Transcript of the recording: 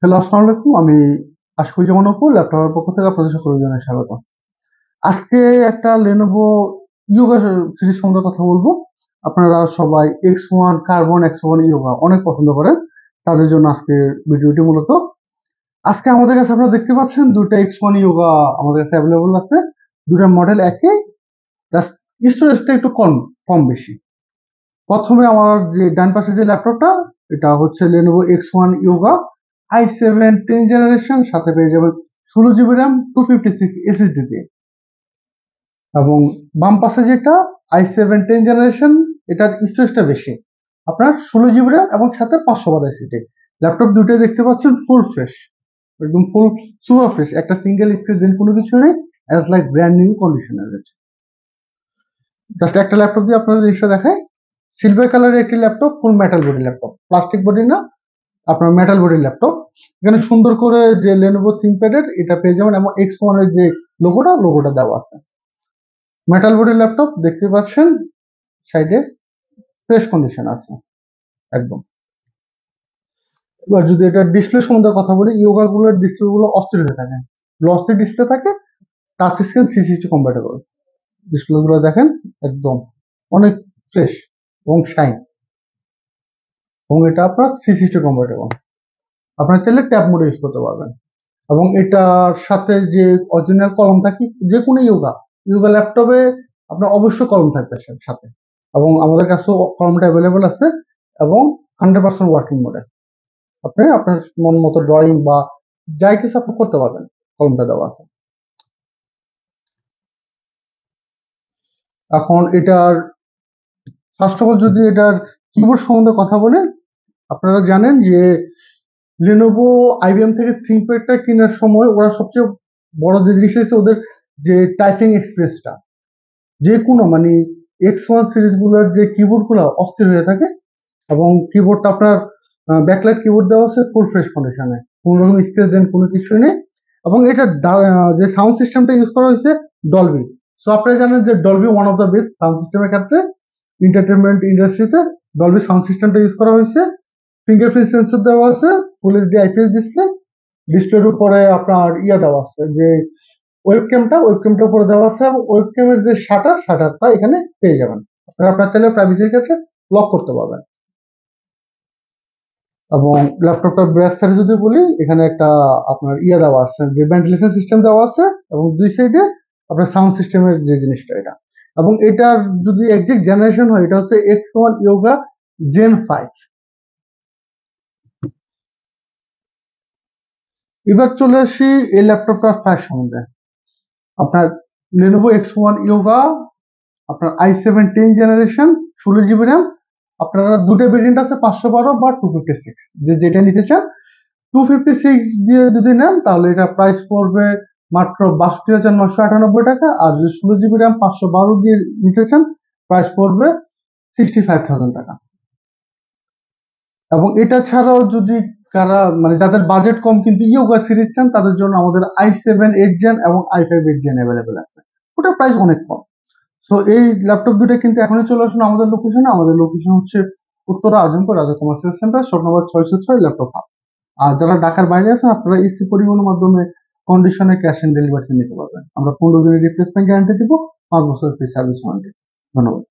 Hello, আসসালামু আলাইকুম। আমি আশিকুজ্জামান অপু, ল্যাপটপের পক্ষ থেকে আপনাদের সকলকে জানাই স্বাগত। আজকে একটা লেনোভো ইয়োগা সিরিজ সম্বন্ধে কথা বলবো। আপনারা সবাই X1 কার্বন, X1 ইয়োগা অনেক পছন্দ করেন, তাদের জন্য আজকের ভিডিওটি মূলত। আজকে আমাদের কাছে আপনারা দেখতে পাচ্ছেন দুইটা X1 ইয়োগা আমাদের কাছে অ্যাভেলেবল আছে। দুটা মডেল একই, জাস্ট স্টোরেজটা একটু কম কম বেশি। প্রথমে আমার যে ডান পাশে যে ল্যাপটপটা, এটা হচ্ছে Lenovo X1 yoga i7 10 generation, সাথে পেয়ে যাবেন 16 GB র্যাম 256 SSD দিয়ে। এবং বাম পাশে যেটা i7 10 জেনারেশন, এটার স্টোরেজটা বেশি, আপনার 16 GB র্যাম এবং সাথে 512 SSD। ল্যাপটপ দুটোই দেখতে পাচ্ছেন ফুল ফ্রেশ, একদম ফুল সুপার ফ্রেশ, একটা সিঙ্গেল স্ক্রিন কোনো কিছু নেই, অ্যাজ লাইক ব্র্যান্ড নিউ কন্ডিশনে রয়েছে। জাস্ট একটা ল্যাপটপ দিয়ে আপনাদের জিনিসটা দেখায়। সিলভার কালারের একটি ল্যাপটপ, ফুল metal body laptop, plastic body না, আপনার মেটাল বডি ল্যাপটপ। এখানে সুন্দর করে যে লেনোভো থিংকপ্যাডের এটা পেয়ে যাবেন এবং X1 এর যে লোগোটা দেওয়া আছে। মেটাল বডি ল্যাপটপ দেখতে পাচ্ছেন, সাইডে ফ্রেশ কন্ডিশন আছে একদম। এবার যদি এটা ডিসপ্লে সম্বন্ধে কথা বলি, ইয়োগা গুলোর ডিসপ্লে গুলো অস্থির হয়ে থাকে, গ্লসি ডিসপ্লে থাকে, টাচ স্ক্রিন 360 কম্প্যাটেবল। ডিসপ্লে গুলো দেখেন একদম অনেক ফ্রেশ এবং শাইন, এবং এটা আপনার 360 কম্প্যাটেবল। আপনার চাইলে ট্যাব মোডে ইউজ করতে পারবেন। এবং এটার সাথে যে অরিজিনাল কলম থাকে, যে কোনো ইয়োগা ল্যাপটপে আপনার অবশ্যই কলম থাকবে সাথে, এবং আমাদের কাছেও কলমটা অ্যাভেলেবল আছে এবং 100% ওয়ার্কিং মোডে। আপনি আপনার মন মতো ড্রয়িং বা যাই কিছু আপনি করতে পারবেন, কলমটা দেওয়া আছে। এখন এটার ফার্স্ট অফ অল যদি এটার কিবোর্ড সম্বন্ধে কথা বলে, আপনারা জানেন যে লেনোভো IBM থেকে থিংকপ্যাডটা কেনার সময় ওরা সবচেয়ে বড় যে জিনিসটা হচ্ছে ওদের যে টাইপিং এক্সপ্রেসটা, যে কোনো মানে X1 সিরিজ গুলোর যে কিবোর্ড গুলো অস্থির হয়ে থাকে, এবং কিবোর্ডটা আপনার ব্যাকলাইট কিবোর্ড দেওয়া আছে, ফুল ফ্রেশ কন্ডিশনে, কোনো রকম স্ক্র্যাচ দেন কোনো কিছুই নেই। এবং এটা যে সাউন্ড সিস্টেমটা ইউজ করা হয়েছে ডলবি। সো আপনারা জানেন যে Dolby one of the best sound সিস্টেমের ক্ষেত্রে এন্টারটেনমেন্ট ইন্ডাস্ট্রিতে ডলবি সাউন্ড সিস্টেমটা ইউজ করা হয়েছে। ফিঙ্গারপ্রিন্ট সেন্সর দেওয়া আছে, ফুল এইচডি IPS ডিসপ্লে। ডিসপ্লের উপরে আপনার দেওয়া আছে, যে ওয়েবক্যামটা উপরে দেওয়া আছে, এবং ওয়েবক্যামের যে শাটারটা এখানে পেয়ে যাবেন। আপনারা আপনার চাইলে প্রাইভেসির ক্ষেত্রে লক করতে পারবেন। এবং ল্যাপটপটার ব্যাক সাইডে যদি বলি, এখানে একটা আপনার দেওয়া আছে, যে ভেন্টিলেশন সিস্টেম দেওয়া আছে, এবং দুই সাইডে আপনার সাউন্ড সিস্টেমের যে জিনিসটা এটা। এবং এটার যদি এক্সাক্ট জেনারেশন হয়, এটা হচ্ছে X1 ইয়োগা Gen 5। এবার চলে আসি এই ল্যাপটপটার প্রাইস সম্বন্ধে। আপনার লেনোভো X1 ইয়োগা, আপনার i7 10 জেনারেশন, 16 GB র্যাম। আপনারা দুটো ভেরিয়েন্ট আছে, 512 বা 256, যেটা নিতে চান। 256 দিয়ে যদি নেন তাহলে এটা প্রাইস পড়বে মাত্র 62,998 টাকা। আর যদি 16 GB র্যাম 512 দিয়ে নিতে চান, প্রাইস পড়বে 65,000 টাকা। এবং এটা ছাড়াও যদি কারা মানে যাদের বাজেট কম কিন্তু ইয়োগা সিরিজ চান, তাদের জন্য আমাদের i7 8 জেন এবং i5 8 জেন অ্যাভেলেবেল আছে, ওটার প্রাইস অনেক কম। সো এই ল্যাপটপ দুটো কিন্তু এখনই চলে আসুন আমাদের লোকেশনে। আমাদের লোকেশন হচ্ছে Uttara Azampur Raja commercial centre, shop number 606, laptop hub. আর যারা ঢাকার বাইরে আছেন, আপনারা ইসি পরিবহনের মাধ্যমে কন্ডিশনে ক্যাশ অন ডেলিভারি নিতে পারবেন। আমরা 15 দিনের রিপ্লেসমেন্ট গ্যারান্টি দিব, 5 বছর ফ্রি সার্ভিস ওয়ারেন্টি। ধন্যবাদ।